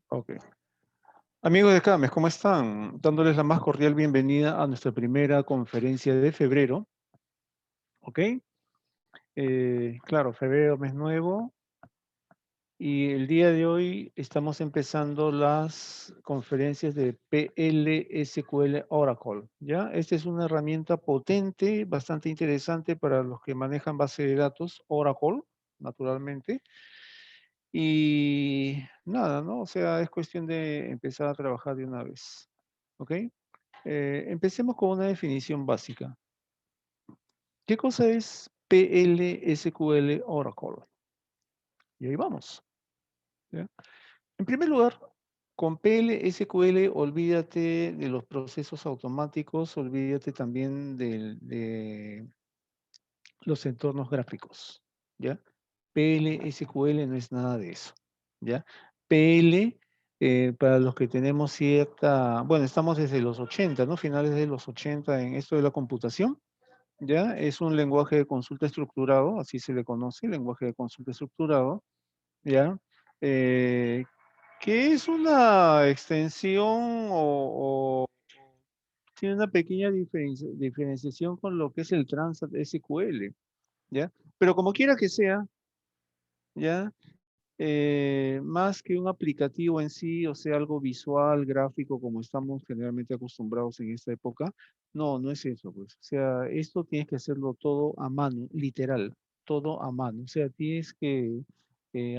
Ok. Amigos de CAMES, ¿cómo están? Dándoles la más cordial bienvenida a nuestra primera conferencia de febrero. ¿Ok? Claro, febrero, mes nuevo. Y el día de hoy estamos empezando las conferencias de PLSQL Oracle. ¿Ya? Esta es una herramienta potente, bastante interesante para los que manejan base de datos Oracle, naturalmente. Y nada, ¿no? O sea, es cuestión de empezar a trabajar de una vez. ¿Ok? Empecemos con una definición básica. ¿Qué cosa es PLSQL Oracle? Y ahí vamos. ¿Ya? En primer lugar, con PLSQL olvídate de los procesos automáticos, olvídate también de los entornos gráficos. ¿Ya? PLSQL no es nada de eso. ¿Ya? PL, para los que tenemos cierta, bueno, estamos desde los 80, ¿no? Finales de los 80 en esto de la computación. ¿Ya? Es un lenguaje de consulta estructurado, así se le conoce, lenguaje de consulta estructurado, ¿ya? Eh, que es una extensión o tiene una pequeña diferenciación con lo que es el Transact SQL, ¿ya? Pero como quiera que sea, ¿ya? Más que un aplicativo en sí, o sea, algo visual, gráfico, como estamos generalmente acostumbrados en esta época, no, no es eso, pues. O sea, esto tienes que hacerlo todo a mano, literal, todo a mano. O sea, tienes que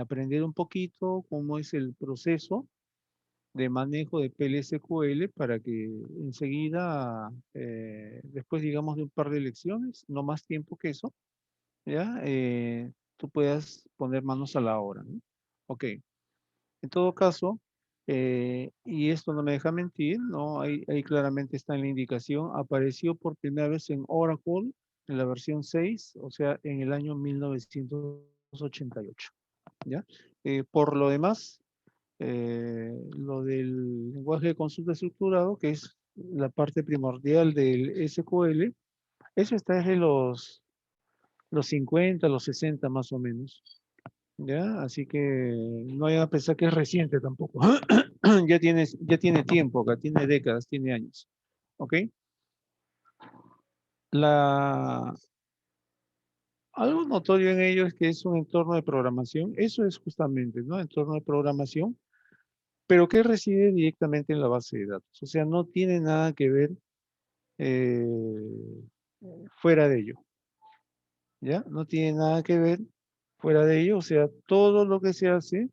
aprender un poquito cómo es el proceso de manejo de PLSQL para que enseguida, después, digamos, de un par de lecciones, no más tiempo que eso, ¿ya? Tú puedas poner manos a la obra, ¿no? Ok. En todo caso, y esto no me deja mentir, ¿no? Ahí claramente está en la indicación, apareció por primera vez en Oracle, en la versión 6, o sea, en el año 1988, ¿ya? Por lo demás, lo del lenguaje de consulta estructurado, que es la parte primordial del SQL, eso está desde los 50, los 60 más o menos. ¿Ya? Así que no vayan a pensar que es reciente tampoco. Ya tiene tiempo acá, tiene décadas, tiene años. ¿Ok? La, algo notorio en ello es que es un entorno de programación. Eso es justamente, ¿no? Entorno de programación, pero que reside directamente en la base de datos. O sea, no tiene nada que ver eh, fuera de ello. ¿Ya? No tiene nada que ver fuera de ello. O sea, todo lo que se hace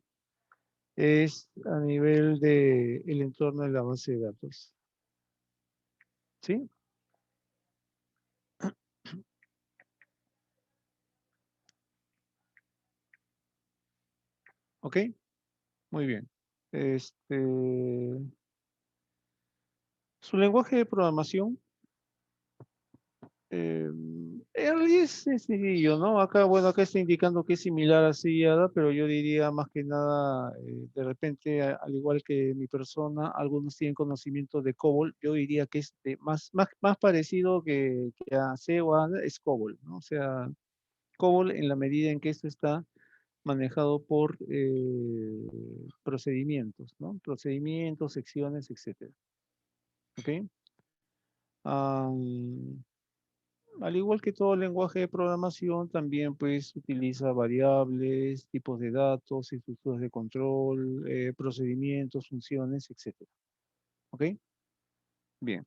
es a nivel de el entorno de la base de datos. ¿Sí? ¿Ok? Muy bien. Este, su lenguaje de programación en realidad es sencillo, ¿no? Acá, bueno, acá está indicando que es similar a C y Ada, pero yo diría más que nada, de repente, al igual que mi persona, algunos tienen conocimiento de COBOL, yo diría que es más parecido que a C o a Ada, es COBOL, ¿no? O sea, COBOL en la medida en que esto está manejado por procedimientos, ¿no? Procedimientos, secciones, etcétera. ¿Ok? Am, al igual que todo lenguaje de programación, también pues utiliza variables, tipos de datos, estructuras de control, procedimientos, funciones, etcétera. ¿Ok? Bien.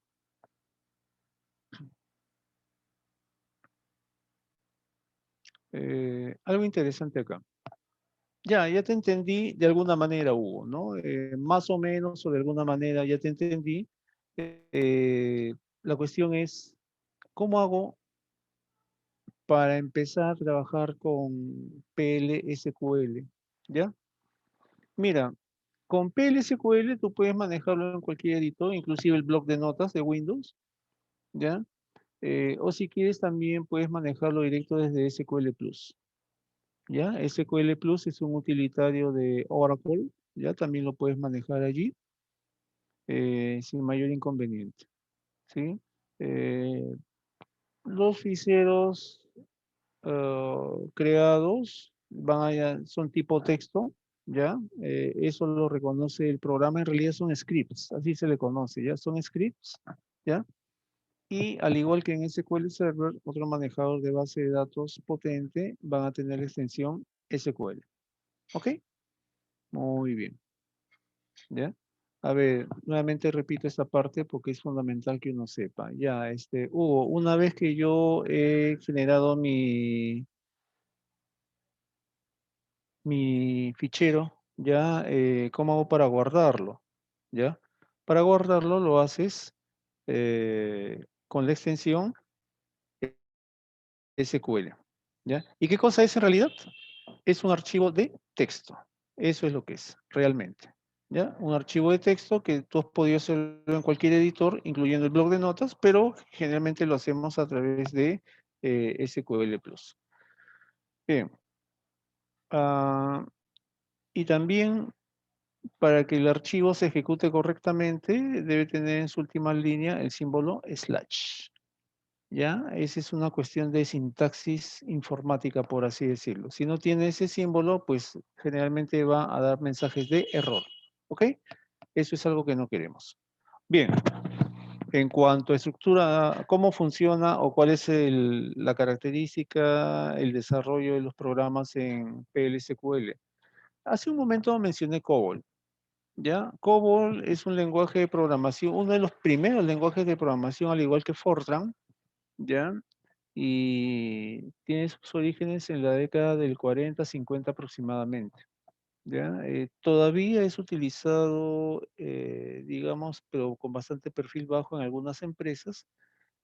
Algo interesante acá. Ya te entendí de alguna manera, Hugo, ¿no? Más o menos o de alguna manera ya te entendí. Eh, la cuestión es, ¿cómo hago para empezar a trabajar con PLSQL? ¿Ya? Mira, con PLSQL tú puedes manejarlo en cualquier editor, inclusive el bloc de notas de Windows, ¿ya? O si quieres también puedes manejarlo directo desde SQL Plus, ¿ya? SQL Plus es un utilitario de Oracle, ¿ya? También lo puedes manejar allí sin mayor inconveniente, ¿sí? Eh, los ficheros creados son tipo texto, ¿ya? Eso lo reconoce el programa, en realidad son scripts, así se le conoce, ¿ya? Son scripts, ¿ya? Y al igual que en SQL Server, otro manejador de base de datos potente van a tener la extensión SQL. ¿Ok? Muy bien. ¿Ya? A ver, nuevamente repito esta parte porque es fundamental que uno sepa. Ya, Hugo, una vez que yo he generado mi fichero, ya, ¿cómo hago para guardarlo? ¿Ya? Para guardarlo lo haces con la extensión SQL. ¿Ya? ¿Y qué cosa es en realidad? Es un archivo de texto. Eso es lo que es, realmente. ¿Ya? Un archivo de texto que tú has podido hacerlo en cualquier editor, incluyendo el blog de notas, pero generalmente lo hacemos a través de SQL Plus. Bien. Ah, y también, para que el archivo se ejecute correctamente, debe tener en su última línea el símbolo slash. ¿Ya? Esa es una cuestión de sintaxis informática, por así decirlo. Si no tiene ese símbolo, pues generalmente va a dar mensajes de error. ¿Ok? Eso es algo que no queremos. Bien, en cuanto a estructura, cómo funciona o cuál es la característica, el desarrollo de los programas en PLSQL. Hace un momento mencioné COBOL. ¿Ya? COBOL es un lenguaje de programación, uno de los primeros lenguajes de programación, al igual que Fortran, ¿ya? Y tiene sus orígenes en la década del 40-50 aproximadamente, ¿ya? Todavía es utilizado, digamos, pero con bastante perfil bajo en algunas empresas.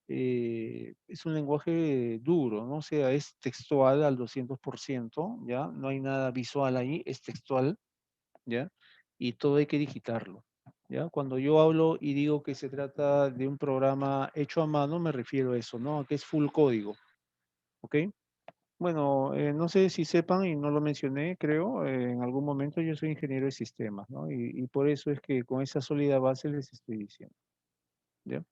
Es un lenguaje duro, ¿no? O sea, es textual al 200%, ¿ya? No hay nada visual ahí, es textual, ¿ya? Y todo hay que digitarlo, ¿ya? Cuando yo hablo y digo que se trata de un programa hecho a mano, me refiero a eso, ¿no? Que es full código, ¿ok? Bueno, no sé si sepan, y no lo mencioné, creo, en algún momento yo soy ingeniero de sistemas, ¿no? Y por eso es que con esa sólida base les estoy diciendo, ¿ya?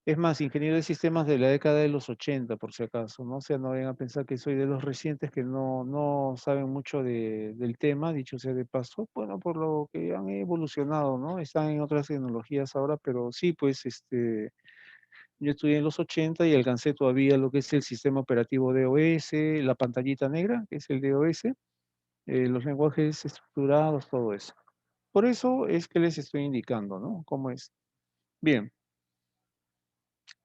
Es más, ingeniero de sistemas de la década de los 80, por si acaso, ¿no? O sea, no vayan a pensar que soy de los recientes que no saben mucho del tema, dicho sea de paso, bueno, por lo que han evolucionado, ¿no? Están en otras tecnologías ahora, pero sí, pues, yo estudié en los 80 y alcancé todavía lo que es el sistema operativo DOS, la pantallita negra, que es el DOS, los lenguajes estructurados, todo eso. Por eso es que les estoy indicando, ¿no? ¿Cómo es? Bien.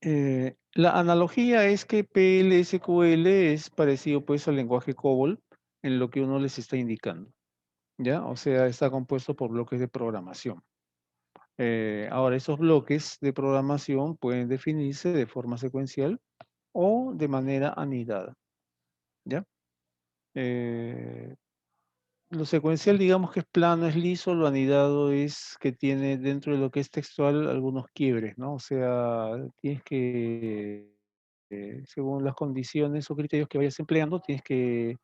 La analogía es que PLSQL es parecido pues al lenguaje COBOL en lo que uno les está indicando, ¿ya? O sea, está compuesto por bloques de programación. Ahora, esos bloques de programación pueden definirse de forma secuencial o de manera anidada, ¿ya? Eh, lo secuencial, digamos que es plano, es liso, lo anidado es que tiene dentro de lo que es textual algunos quiebres, ¿no? O sea, tienes que según las condiciones o criterios que vayas empleando, tienes que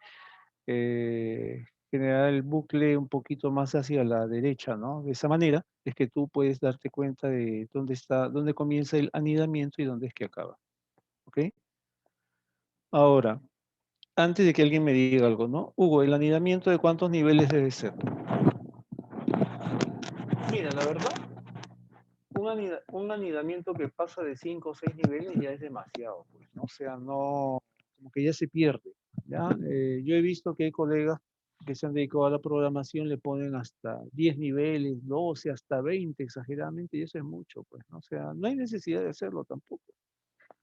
generar el bucle un poquito más hacia la derecha, ¿no? De esa manera es que tú puedes darte cuenta de dónde comienza el anidamiento y dónde es que acaba, ¿ok? Ahora, antes de que alguien me diga algo, ¿no? Hugo, ¿el anidamiento de cuántos niveles debe ser? Mira, la verdad, un anidamiento que pasa de 5 o 6 niveles ya es demasiado, pues, ¿no? O sea, no, como que ya se pierde, ¿ya? Yo he visto que hay colegas que se han dedicado a la programación, le ponen hasta 10 niveles, 12, hasta 20 exageradamente, y eso es mucho, pues, ¿no? O sea, no hay necesidad de hacerlo tampoco,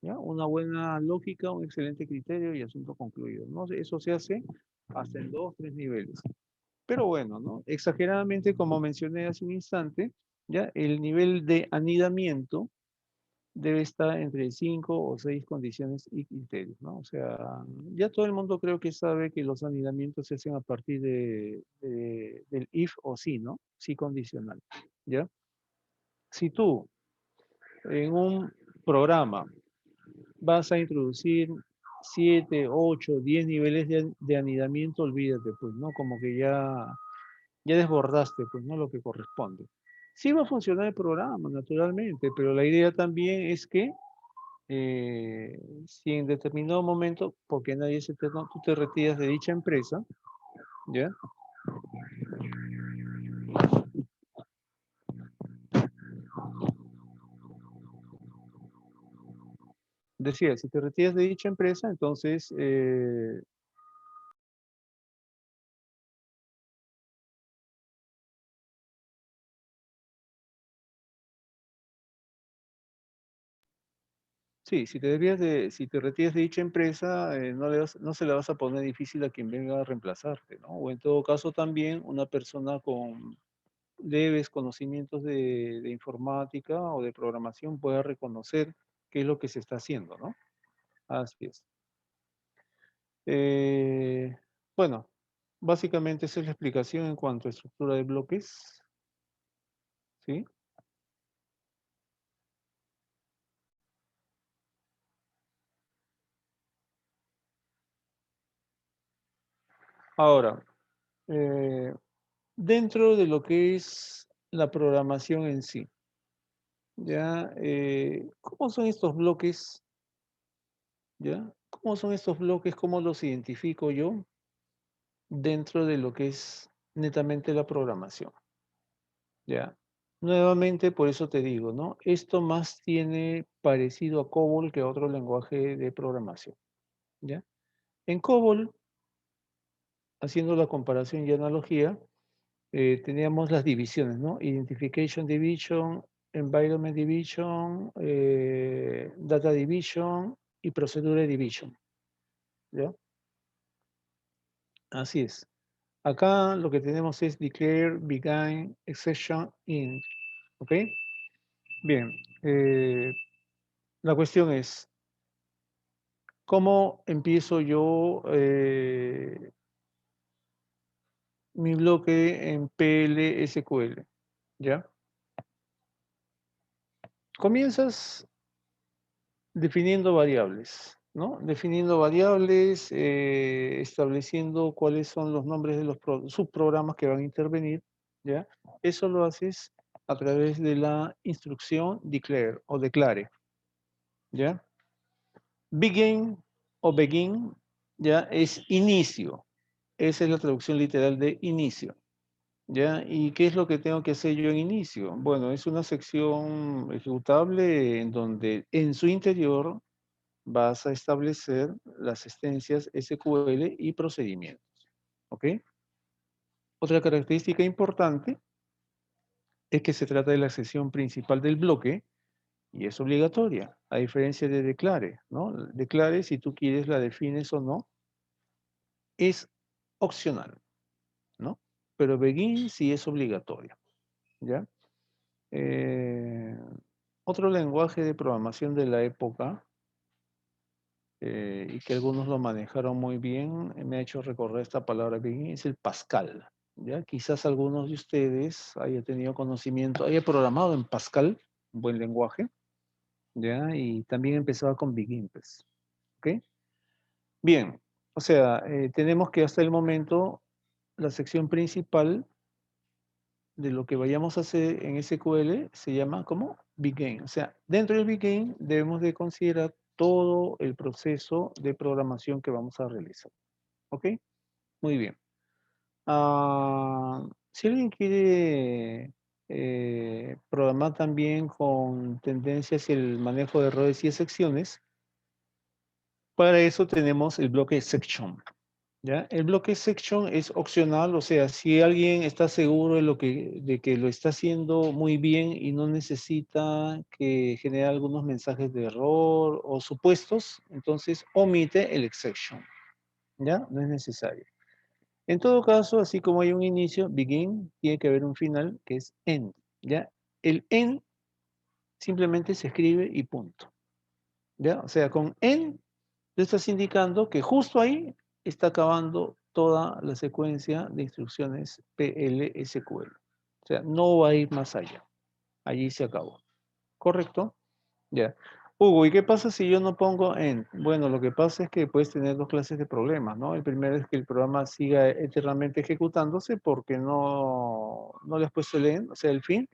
¿ya? Una buena lógica, un excelente criterio y asunto concluido, ¿no? Eso se hace hasta en 2, 3 niveles. Pero bueno, ¿no? Exageradamente, como mencioné hace un instante, ya el nivel de anidamiento debe estar entre 5 o 6 condiciones y criterios, ¿no? O sea, ya todo el mundo creo que sabe que los anidamientos se hacen a partir del if o si, ¿no? Si condicional, ¿ya? Si tú en un programa vas a introducir 7, 8, 10 niveles de anidamiento, olvídate, pues, ¿no? Como que ya desbordaste, pues, ¿no? Lo que corresponde. Sí va a funcionar el programa, naturalmente, pero la idea también es que si en determinado momento, porque nadie es eterno, tú te retiras de dicha empresa, ¿ya? decía, si te retiras de dicha empresa, entonces sí, si te retiras de dicha empresa, no se le vas a poner difícil a quien venga a reemplazarte, ¿no? O en todo caso también una persona con leves conocimientos de informática o de programación pueda reconocer qué es lo que se está haciendo, ¿no? Así es. Eh, bueno, básicamente esa es la explicación en cuanto a estructura de bloques, ¿sí? Ahora, eh, dentro de lo que es la programación en sí, ¿ya? ¿Cómo son estos bloques? ¿Ya? ¿Cómo son estos bloques? ¿Cómo los identifico yo dentro de lo que es netamente la programación? ¿Ya? Nuevamente, por eso te digo, ¿no? Esto más tiene parecido a COBOL que a otro lenguaje de programación, ¿ya? En COBOL, haciendo la comparación y analogía, teníamos las divisiones, ¿no? Identification Division, Environment Division, Data Division y Procedure Division, ¿ya? Así es. Acá lo que tenemos es declare, begin, exception, in, ¿ok? Bien, la cuestión es, ¿cómo empiezo yo mi bloque en PL/SQL? ¿Ya? Comienzas definiendo variables, ¿no? Definiendo variables, estableciendo cuáles son los nombres de los subprogramas que van a intervenir, ¿ya? Eso lo haces a través de la instrucción declare o declare, ¿ya? Begin o begin, ¿ya? Es inicio. Esa es la traducción literal de inicio. ¿Ya? ¿Y qué es lo que tengo que hacer yo en inicio? Bueno, es una sección ejecutable en donde en su interior vas a establecer las extensiones SQL y procedimientos. ¿Ok? Otra característica importante es que se trata de la sección principal del bloque y es obligatoria, a diferencia de declare, ¿no? Declare, si tú quieres, la defines o no, es opcional, ¿no? Pero begin sí es obligatoria, ¿ya? Eh, Otro lenguaje de programación de la época, y que algunos lo manejaron muy bien, me ha hecho recordar esta palabra bien, es el Pascal. ¿Ya? Quizás algunos de ustedes haya tenido conocimiento, haya programado en Pascal, un buen lenguaje, ¿ya? Y también empezaba con Begin, pues, ¿ok? Bien, o sea, tenemos que hasta el momento la sección principal de lo que vayamos a hacer en SQL se llama como Begin. O sea, dentro del Begin debemos de considerar todo el proceso de programación que vamos a realizar. ¿Ok? Muy bien. Si alguien quiere programar también con tendencia hacia el manejo de errores y excepciones, para eso tenemos el bloque section. ¿Ya? El bloque section es opcional, o sea, si alguien está seguro de que lo está haciendo muy bien y no necesita que genere algunos mensajes de error o supuestos, entonces omite el exception, ¿ya? No es necesario. En todo caso, así como hay un inicio, begin, tiene que haber un final que es end, ¿ya? El end simplemente se escribe y punto, ¿ya? O sea, con end tú estás indicando que justo ahí está acabando toda la secuencia de instrucciones PL/SQL. O sea, no va a ir más allá. Allí se acabó. ¿Correcto? Ya. Hugo, ¿y qué pasa si yo no pongo en? Bueno, lo que pasa es que puedes tener dos clases de problemas, ¿no? El primero es que el programa siga eternamente ejecutándose porque no le has puesto el end, o sea, el fin.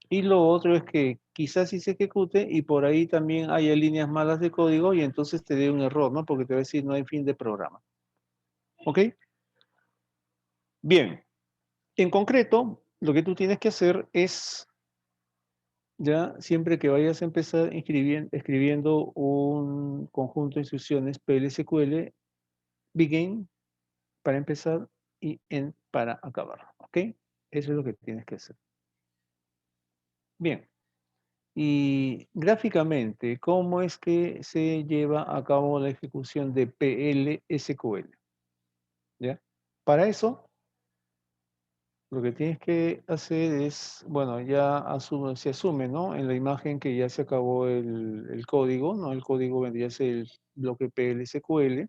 Y lo otro es que quizás sí se ejecute y por ahí también haya líneas malas de código y entonces te dé un error, ¿no? Porque te va a decir no hay fin de programa. ¿Ok? Bien. En concreto, lo que tú tienes que hacer es Ya, siempre que vayas a empezar escribiendo un conjunto de instrucciones PLSQL, begin para empezar y end para acabar, ¿ok? Eso es lo que tienes que hacer. Bien, y gráficamente, ¿cómo es que se lleva a cabo la ejecución de PLSQL? ¿Ya? Para eso, lo que tienes que hacer es, bueno, ya se asume, ¿no? En la imagen que ya se acabó el código, ¿no? El código vendría a ser el bloque PLSQL,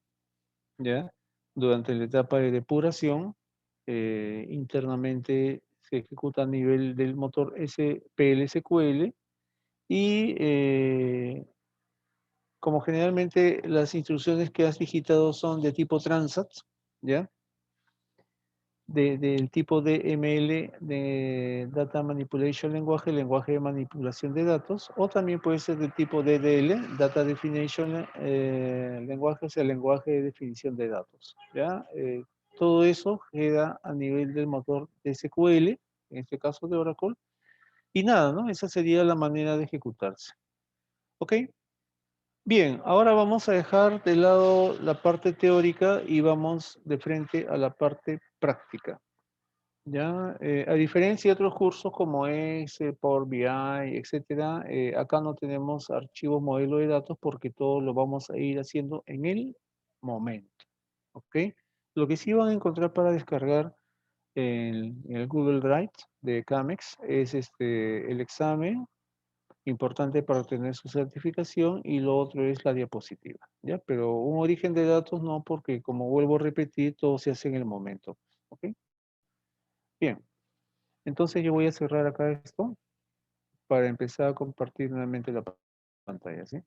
¿ya? Durante la etapa de depuración, internamente se ejecuta a nivel del motor PLSQL y como generalmente las instrucciones que has digitado son de tipo Transat, ¿ya? Del tipo DML, de Data Manipulation Language, lenguaje de manipulación de datos, o también puede ser del tipo DDL, Data Definition Language, o sea, lenguaje de definición de datos. ¿Ya? Todo eso queda a nivel del motor de SQL, en este caso de Oracle, y nada, ¿no? Esa sería la manera de ejecutarse. ¿Ok? Bien, ahora vamos a dejar de lado la parte teórica y vamos de frente a la parte práctica. Ya, a diferencia de otros cursos como Excel, Power BI, etcétera, acá no tenemos archivos modelo de datos porque todo lo vamos a ir haciendo en el momento, ¿ok? Lo que sí van a encontrar para descargar en el Google Drive de Camex es el examen importante para obtener su certificación y lo otro es la diapositiva, ¿ya? Pero un origen de datos no, porque como vuelvo a repetir, todo se hace en el momento, ¿ok? Bien. Entonces yo voy a cerrar acá esto para empezar a compartir nuevamente la pantalla, ¿sí?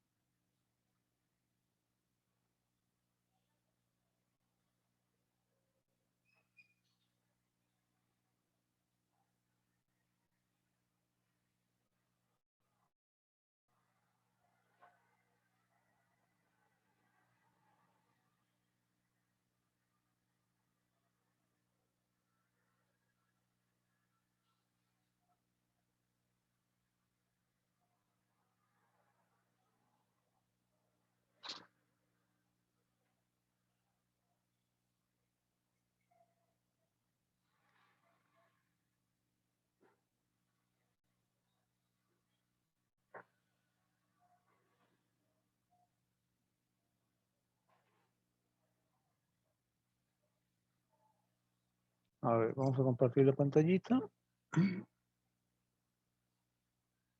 A ver, vamos a compartir la pantallita,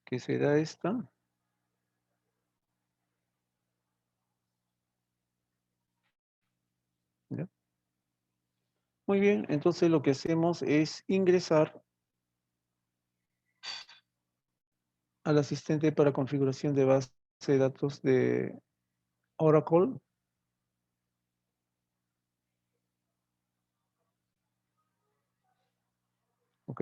que será esta, ¿ya? Muy bien, entonces lo que hacemos es ingresar al asistente para configuración de base de datos de Oracle, ¿ok?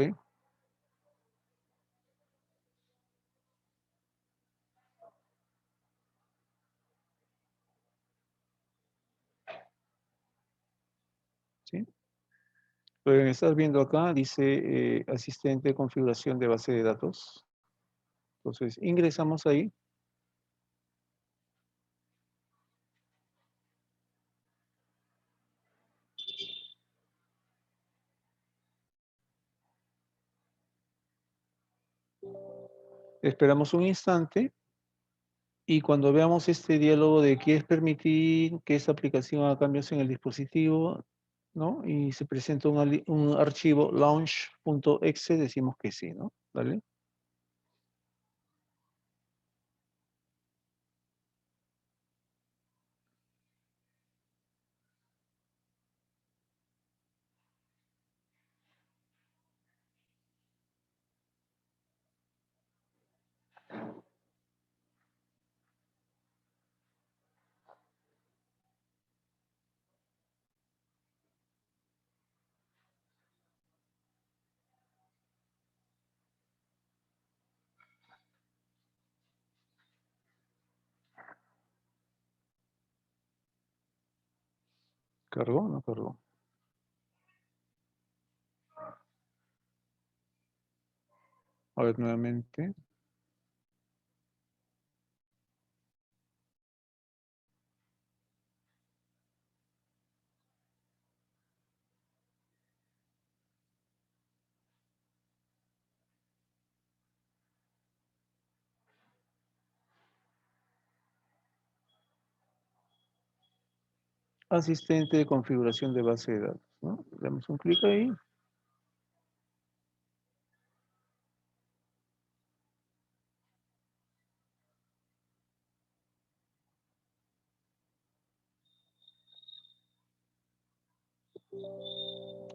¿Sí? Pueden estar viendo acá, dice asistente de configuración de base de datos. Entonces, ingresamos ahí. Esperamos un instante. Y cuando veamos este diálogo de quieres permitir que esta aplicación haga cambios en el dispositivo, ¿no? Y se presenta un archivo launch.exe, decimos que sí, ¿no? ¿Vale? ¿Cargó? No cargó. A ver, nuevamente. asistente de configuración de base de datos, ¿no? Le damos un clic ahí.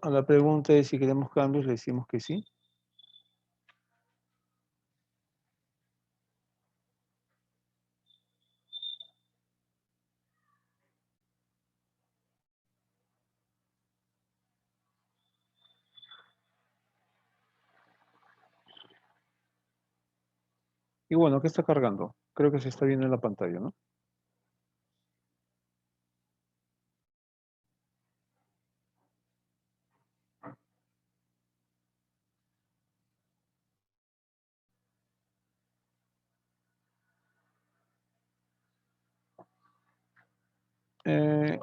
A la pregunta de si queremos cambios, le decimos que sí. Y bueno, ¿qué está cargando? Creo que se está viendo en la pantalla, ¿no?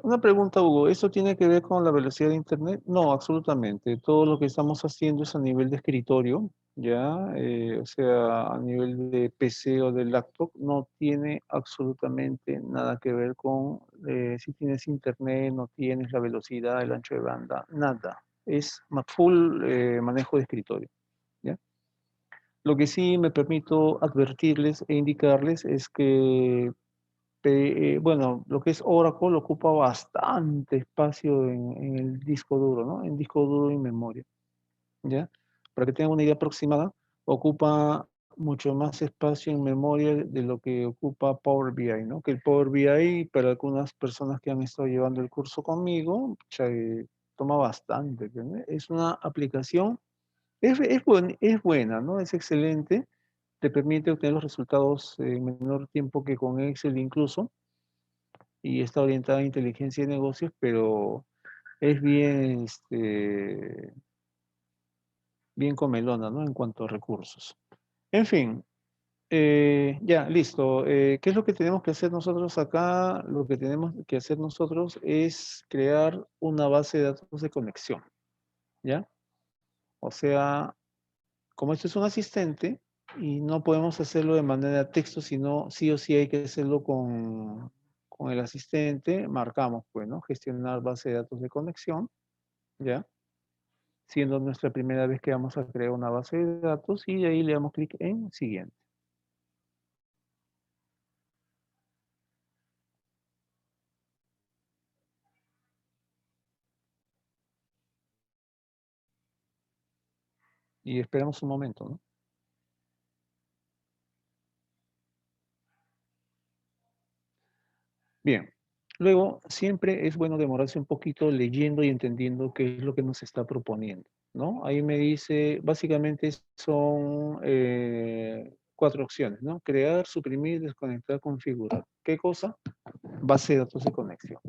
Una pregunta, Hugo, ¿esto tiene que ver con la velocidad de Internet? No, absolutamente. Todo lo que estamos haciendo es a nivel de escritorio, ¿ya? O sea, a nivel de PC o de laptop, no tiene absolutamente nada que ver con si tienes Internet, no tienes la velocidad, el ancho de banda, nada. Es full manejo de escritorio, ¿ya? Lo que sí me permito advertirles e indicarles es que bueno, lo que es Oracle ocupa bastante espacio en el disco duro, ¿no? En disco duro y memoria, ¿ya? Para que tengan una idea aproximada, ocupa mucho más espacio en memoria de lo que ocupa Power BI, ¿no? Que el Power BI, para algunas personas que han estado llevando el curso conmigo, toma bastante, ¿entiendes? Es una aplicación, es buena, ¿no? Es excelente, te permite obtener los resultados en menor tiempo que con Excel incluso, y está orientada a inteligencia de negocios, pero es bien, bien comelona, ¿no? En cuanto a recursos. En fin, ya, listo. ¿Qué es lo que tenemos que hacer nosotros acá? Lo que tenemos que hacer nosotros es crear una base de datos de conexión, ¿ya? O sea, como esto es un asistente y no podemos hacerlo de manera texto, sino sí o sí hay que hacerlo con el asistente, marcamos, pues, ¿no? Gestionar base de datos de conexión, ¿ya? Siendo nuestra primera vez que vamos a crear una base de datos y de ahí le damos clic en siguiente. Y esperamos un momento, ¿no? Bien. Luego, siempre es bueno demorarse un poquito leyendo y entendiendo qué es lo que nos está proponiendo, ¿no? Ahí me dice, básicamente son cuatro opciones, ¿no? Crear, suprimir, desconectar, configurar. ¿Qué cosa? Base de datos de conexión.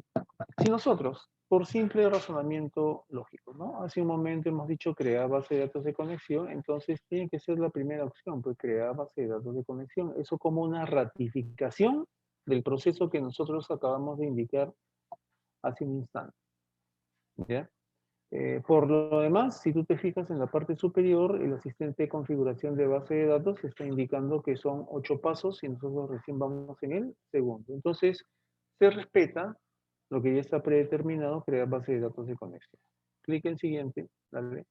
Si nosotros, por simple razonamiento lógico, ¿no? Hace un momento hemos dicho crear base de datos de conexión, entonces tiene que ser la primera opción, pues crear base de datos de conexión. Eso como una ratificación del proceso que nosotros acabamos de indicar hace un instante, ¿ya? Por lo demás, si tú te fijas en la parte superior, el asistente de configuración de base de datos está indicando que son 8 pasos y nosotros recién vamos en el segundo. Entonces, se respeta lo que ya está predeterminado, crear base de datos de conexión. Clic en siguiente, dale.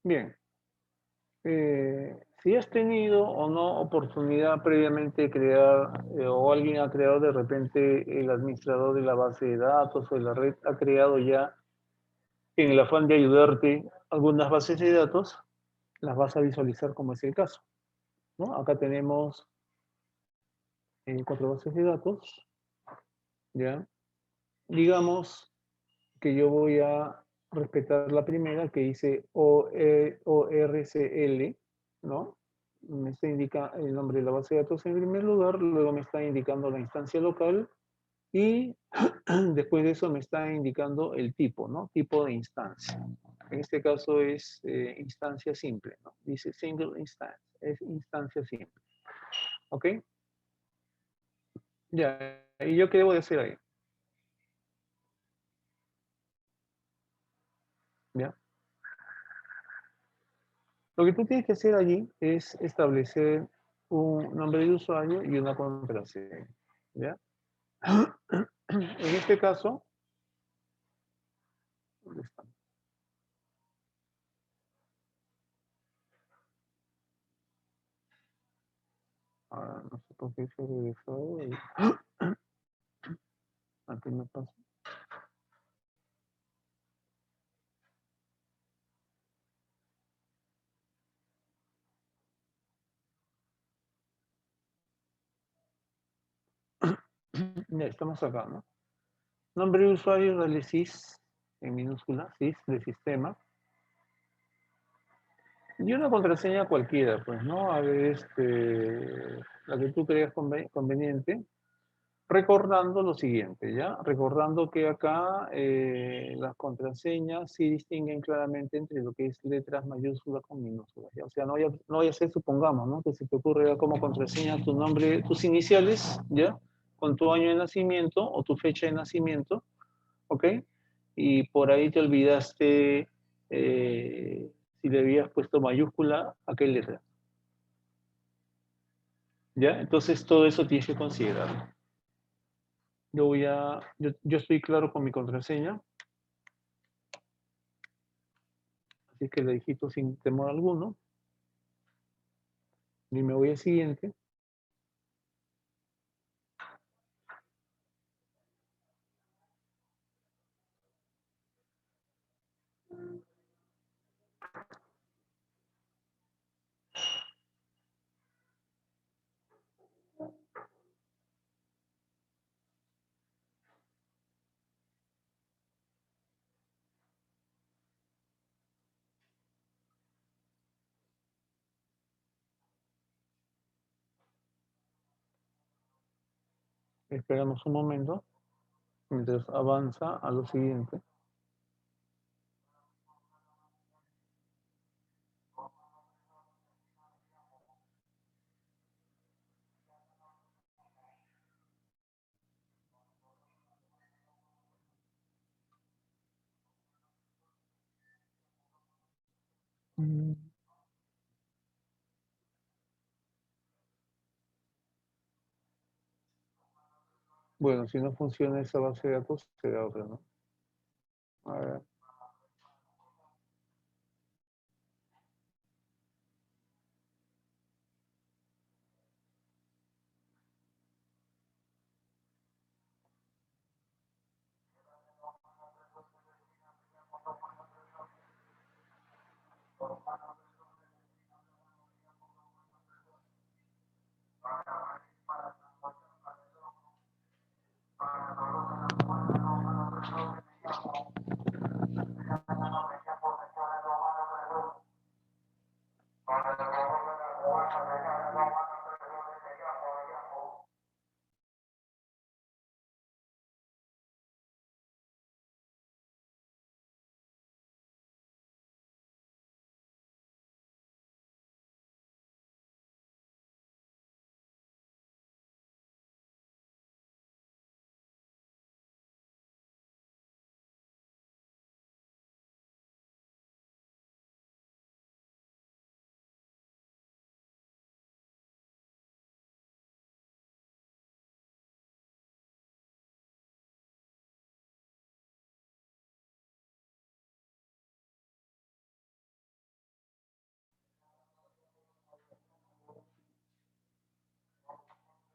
Bien. Si has tenido o no oportunidad previamente de crear, o alguien ha creado de repente el administrador de la base de datos o de la red ha creado ya en el afán de ayudarte algunas bases de datos, las vas a visualizar como es el caso, ¿no? Acá tenemos cuatro bases de datos, ¿ya? Digamos que yo voy a respetar la primera que dice ORCL, ¿no? Me está indicando el nombre de la base de datos en primer lugar, luego me está indicando la instancia local y después de eso me está indicando el tipo, ¿no? Tipo de instancia. En este caso es instancia simple, ¿no? Dice single instance, es instancia simple. ¿Ok? Ya, ¿y yo qué debo de hacer ahí? ¿Ya? Lo que tú tienes que hacer allí es establecer un nombre de usuario y una contraseña. ¿Ya? En este caso, ¿dónde está? Ah, no sé por qué se regresó. Aquí me pasa. Ya estamos acá, ¿no? Nombre de usuario, dale sys en minúscula, sys de sistema. Y una contraseña cualquiera, pues, ¿no? A ver, la que tú creas conveniente. Recordando lo siguiente, ¿ya? Recordando que acá las contraseñas sí distinguen claramente entre lo que es letras mayúsculas con minúsculas, ¿ya? O sea, no vaya a ser, supongamos, ¿no? Que se te ocurre como contraseña tu nombre, tus iniciales, ¿ya? Con tu año de nacimiento o tu fecha de nacimiento, ¿ok? Y por ahí te olvidaste si le habías puesto mayúscula a qué letra, ¿ya? Entonces todo eso tienes que considerarlo. Yo estoy claro con mi contraseña, así que le digito sin temor alguno. Y me voy al siguiente. Esperamos un momento mientras avanza a lo siguiente. Mm. Bueno, si no funciona esa base de datos, será otra, ¿no? A ver,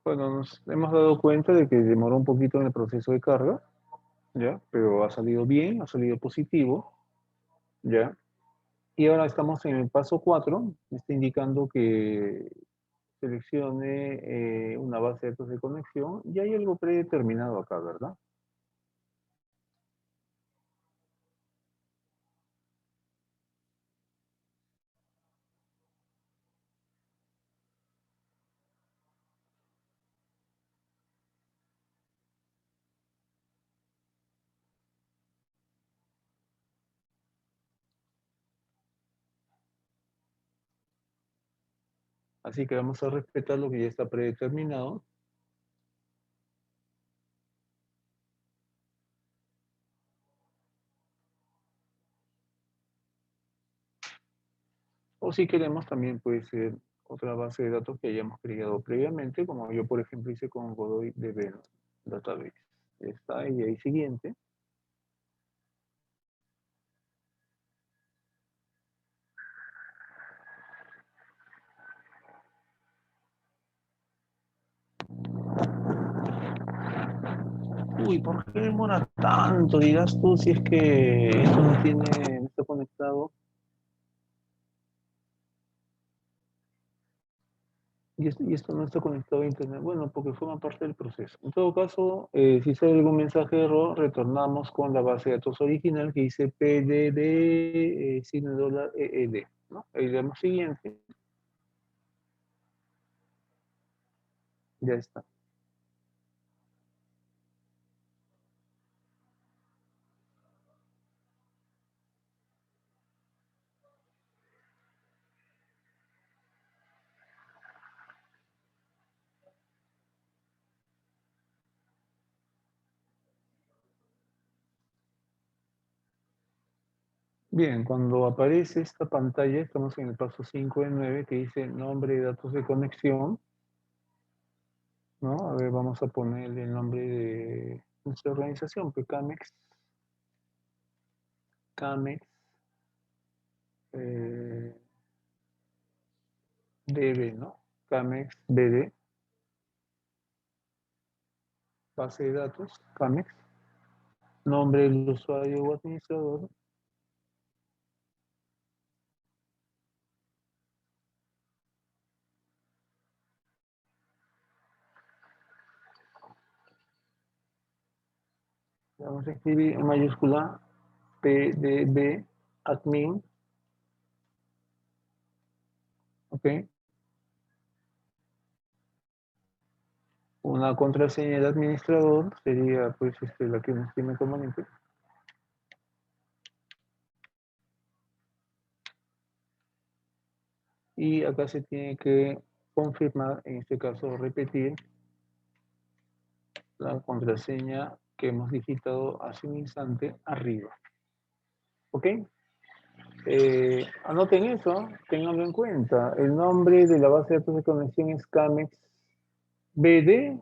bueno, nos hemos dado cuenta de que demoró un poquito en el proceso de carga, ¿ya? Pero ha salido bien, ha salido positivo, ¿ya? Y ahora estamos en el paso 4. Me está indicando que seleccione una base de datos de conexión y hay algo predeterminado acá, ¿verdad? Así que vamos a respetar lo que ya está predeterminado. O si queremos, también puede ser otra base de datos que hayamos creado previamente, como yo, por ejemplo, hice con Godoy DB, ¿no? Database. Está y ahí siguiente. Uy, ¿por qué demora tanto? Dirás tú si es que esto no está conectado. Y esto no está conectado a internet. Bueno, porque forma parte del proceso. En todo caso, si sale algún mensaje de error, retornamos con la base de datos original que dice PDD, signo de dólar EED, ¿no? Ahí le damos siguiente. Ya está. Bien, cuando aparece esta pantalla, estamos en el paso 5 de 9 que dice nombre de datos de conexión, ¿no? A ver, vamos a ponerle el nombre de nuestra organización, pues Camex, eh, DB, ¿no? Camex BD, base de datos, Camex, nombre del usuario o administrador, vamos a escribir en mayúscula PDB admin, ¿ok? Una contraseña de administrador sería pues la que nos tiene conveniente. Y acá se tiene que confirmar, en este caso repetir, la contraseña que hemos digitado hace un instante arriba. ¿Ok? Anoten eso, tenganlo en cuenta. El nombre de la base de datos de conexión es Camex BD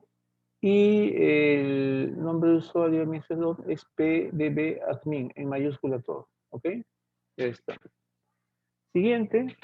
y el nombre de usuario administrador es PDB admin, en mayúscula todo. ¿Ok? Ya está. Siguiente.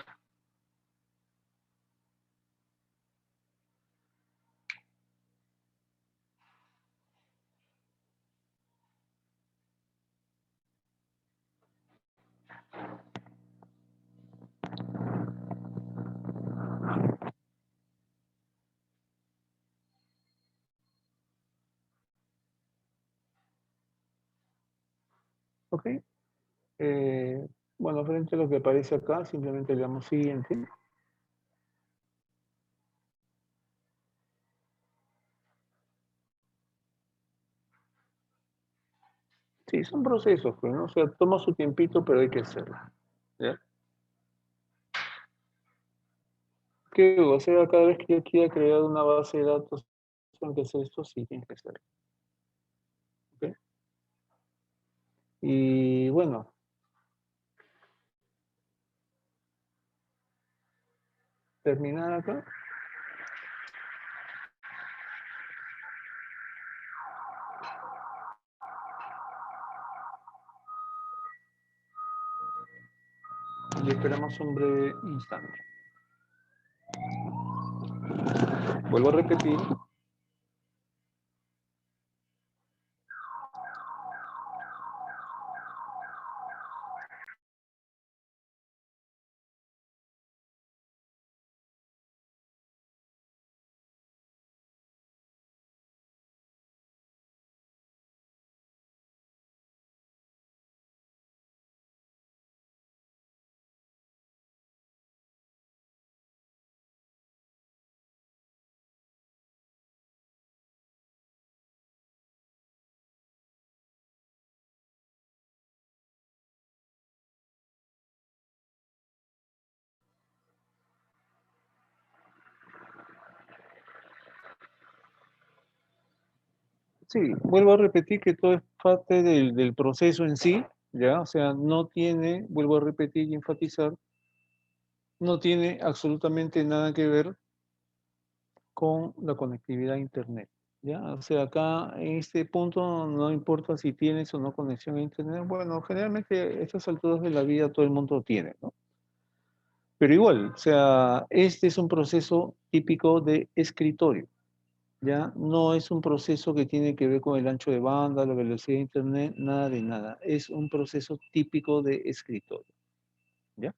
¿Ok? Eh, bueno, frente a lo que aparece acá, simplemente le damos siguiente. Sí, son procesos, pues, ¿no? O sea, toma su tiempito, pero hay que hacerlo. ¿Ya? Que, o sea, cada vez que yo quiera crear una base de datos, tengo que hacer esto, sí, tiene que hacerlo. ¿Ok? Y bueno, terminar acá. Y esperamos un breve instante. Vuelvo a repetir. Sí, vuelvo a repetir que todo es parte del proceso en sí, ¿ya? O sea, no tiene, vuelvo a repetir y enfatizar, no tiene absolutamente nada que ver con la conectividad a Internet, ¿ya? O sea, acá en este punto no importa si tienes o no conexión a Internet, bueno, generalmente a estas alturas de la vida todo el mundo tiene, ¿no? Pero igual, o sea, este es un proceso típico de escritorio, ¿ya? No es un proceso que tiene que ver con el ancho de banda, la velocidad de Internet, nada de nada. Es un proceso típico de escritorio, ¿ya?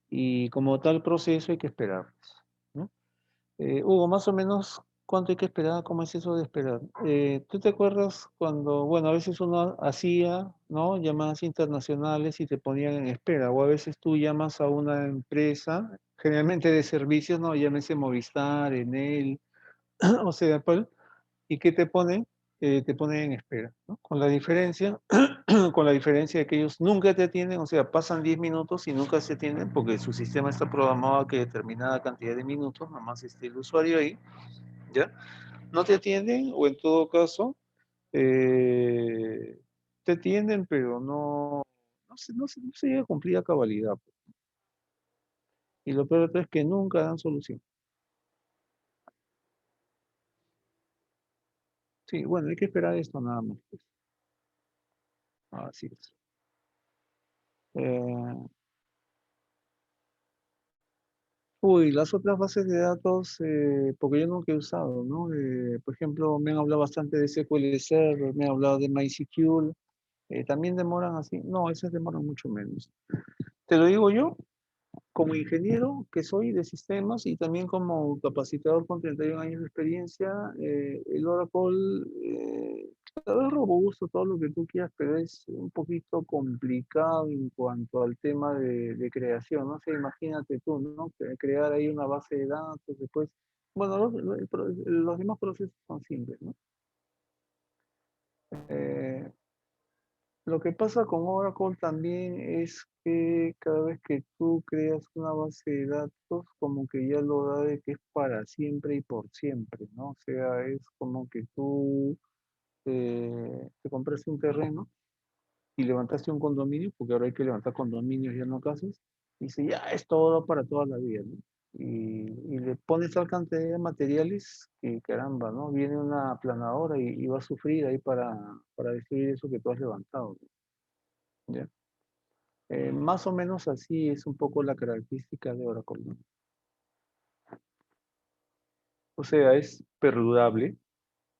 Y como tal proceso hay que esperar, ¿no? Hugo, más o menos, ¿cuánto hay que esperar? ¿Cómo es eso de esperar? ¿Tú te acuerdas cuando, bueno, a veces uno hacía, ¿no? Llamadas internacionales y te ponían en espera, o a veces tú llamas a una empresa, generalmente de servicios, ¿no? Llámese Movistar, Enel, o sea, Apple, ¿y qué te ponen? Te ponen en espera, ¿no? Con la diferencia, con la diferencia de que ellos nunca te atienden, o sea, pasan 10 minutos y nunca se atienden porque su sistema está programado a que determinada cantidad de minutos, nomás esté el usuario ahí, ¿ya? No te atienden o en todo caso, eh, te atienden, pero no se llega a cumplir a cabalidad. Y lo peor de todo es que nunca dan solución. Sí, bueno, hay que esperar esto nada más, pues. Así es. Eh, Uy, las otras bases de datos, porque yo nunca he usado, ¿no? Por ejemplo, me han hablado bastante de SQL Server, me han hablado de MySQL, también demoran así, no, esas demoran mucho menos. Te lo digo yo, como ingeniero que soy de sistemas y también como capacitador con 31 años de experiencia, el Oracle, claro, es robusto, todo lo que tú quieras, pero es un poquito complicado en cuanto al tema de creación. No sé, imagínate tú, ¿no? Crear ahí una base de datos, después, bueno, los demás procesos son simples, ¿no? Eh, Lo que pasa con Oracle también es que cada vez que tú creas una base de datos, como que ya lo da de que es para siempre y por siempre, ¿no? O sea, es como que tú te compraste un terreno y levantaste un condominio, porque ahora hay que levantar condominios ya no casas, y dice, ya es todo para toda la vida, ¿no? Y le pones tal cantidad de materiales que caramba, ¿no? Viene una aplanadora y va a sufrir ahí para destruir eso que tú has levantado, ¿no? ¿Ya? Más o menos así es un poco la característica de Oracle, ¿no? O sea, es perdurable,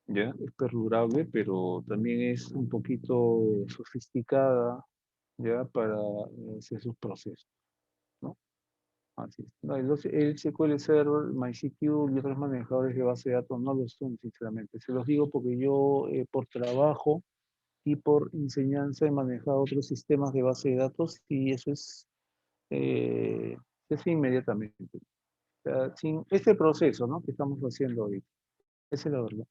¿ya? Es perdurable, pero también es un poquito sofisticada, ¿ya? Para hacer sus procesos, ¿no? Así es. No, el SQL Server, MySQL y otros manejadores de base de datos no lo son, sinceramente. Se los digo porque yo, por trabajo y por enseñanza, he manejado otros sistemas de base de datos y eso eh, es inmediatamente. Sea, sin este proceso, ¿no? Que estamos haciendo hoy. Esa es la verdad.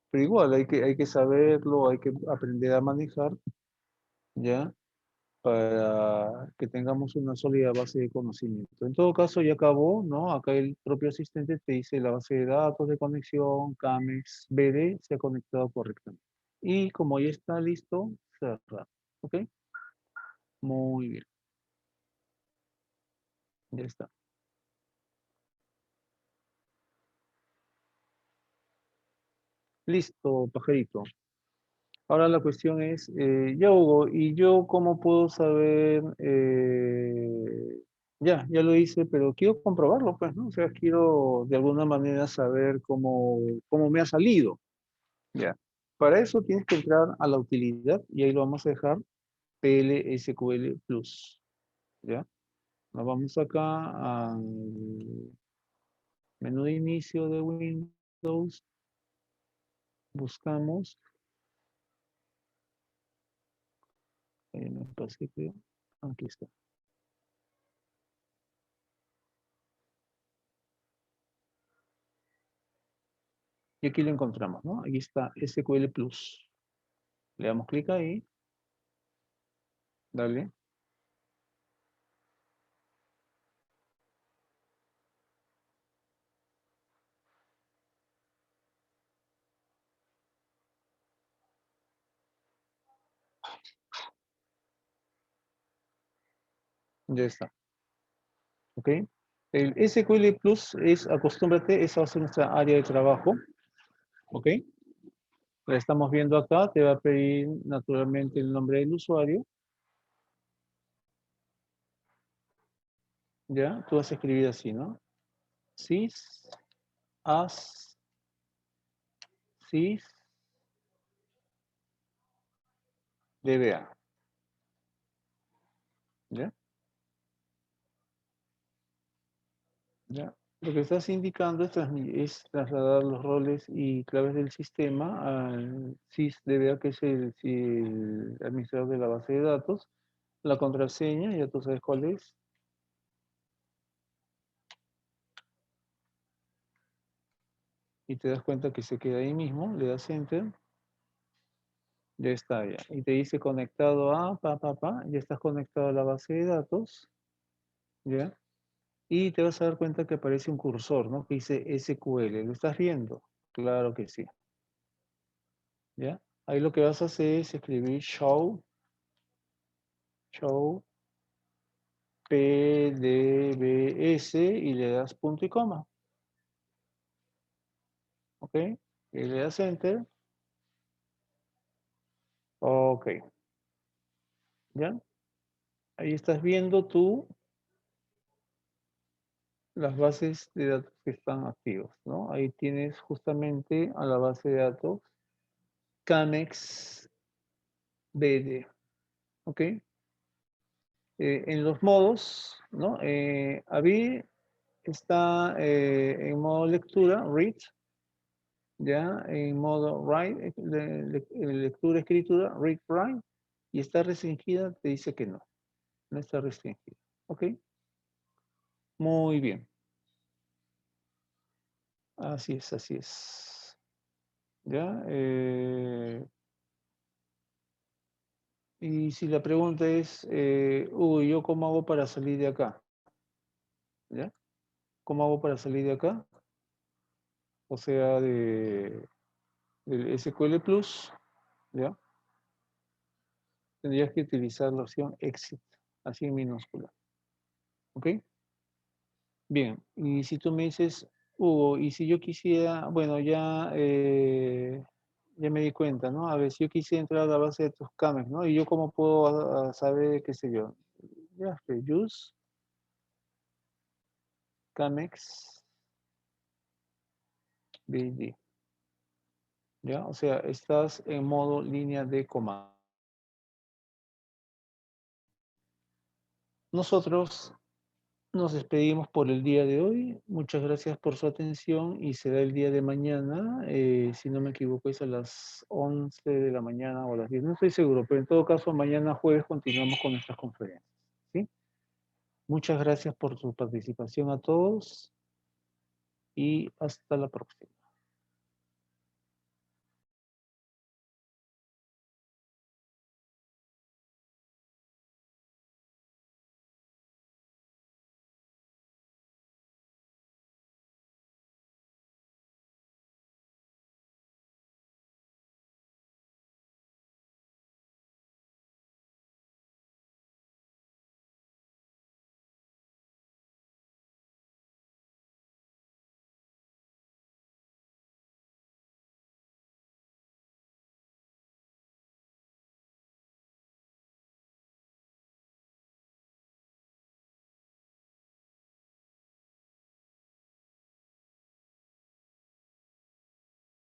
Pero igual hay que saberlo, hay que aprender a manejar, ¿ya? Para que tengamos una sólida base de conocimiento. En todo caso, ya acabó, ¿no? Acá el propio asistente te dice la base de datos de conexión, CAMEX, BD, se ha conectado correctamente. Y como ya está listo, cerrar. ¿Ok? Muy bien, ya está. Listo, pajarito. Ahora la cuestión es, ya Hugo, ¿y yo cómo puedo saber? Ya lo hice, pero quiero comprobarlo, pues, ¿no? O sea, quiero de alguna manera saber cómo me ha salido. Ya. Para eso tienes que entrar a la utilidad y ahí lo vamos a dejar PLSQL Plus. ¿Ya? Nos vamos acá al menú de inicio de Windows, buscamos, me parece que aquí está. Y aquí lo encontramos, ¿no? Aquí está SQL Plus. Le damos clic ahí, dale. Ya está. ¿Ok? El SQL Plus es, acostúmbrate, esa va a ser nuestra área de trabajo. ¿Ok? La estamos viendo acá, te va a pedir naturalmente el nombre del usuario. ¿Ya? Tú vas a escribir así, ¿no? Sys, as, sys, dba. ¿Ya? ¿Ya? Lo que estás indicando es trasladar los roles y claves del sistema al sysdba, que es el administrador de la base de datos. La contraseña, ya tú sabes cuál es. Y te das cuenta que se queda ahí mismo, le das enter, ya está ya. Y te dice conectado a, ya estás conectado a la base de datos, ¿ya? Y te vas a dar cuenta que aparece un cursor, ¿no? Que dice SQL. ¿Lo estás viendo? Claro que sí, ¿ya? Ahí lo que vas a hacer es escribir show PDBS y le das punto y coma, ¿ok? Y le das enter, ok, ¿ya? Ahí estás viendo tú las bases de datos que están activas, ¿no? Ahí tienes justamente a la base de datos Camex BD, ¿ok? En los modos, ¿no? AVI está en modo lectura, read, ya, en modo write, lectura, escritura, read, write, y está restringida, te dice que no, no está restringida, ¿ok? Muy bien, así es, así es. ¿Ya? Y si la pregunta es, uy, ¿yo cómo hago para salir de acá? ¿Ya? ¿Cómo hago para salir de acá? O sea, del SQL Plus, ¿ya? Tendrías que utilizar la opción Exit, así en minúscula. ¿Ok? Bien, y si tú me dices, Hugo, y si yo quisiera, bueno, ya me di cuenta, ¿no? A ver, si yo quisiera entrar a la base de tus cames, ¿no? Y yo cómo puedo saber, qué sé yo, ya, use Camex BD. ¿Ya? O sea, estás en modo línea de comando. Nosotros nos despedimos por el día de hoy. Muchas gracias por su atención y será el día de mañana. Si no me equivoco, es a las 11 de la mañana o a las 10. No estoy seguro, pero en todo caso, mañana jueves continuamos con nuestras conferencias. ¿Sí? Muchas gracias por su participación a todos y hasta la próxima.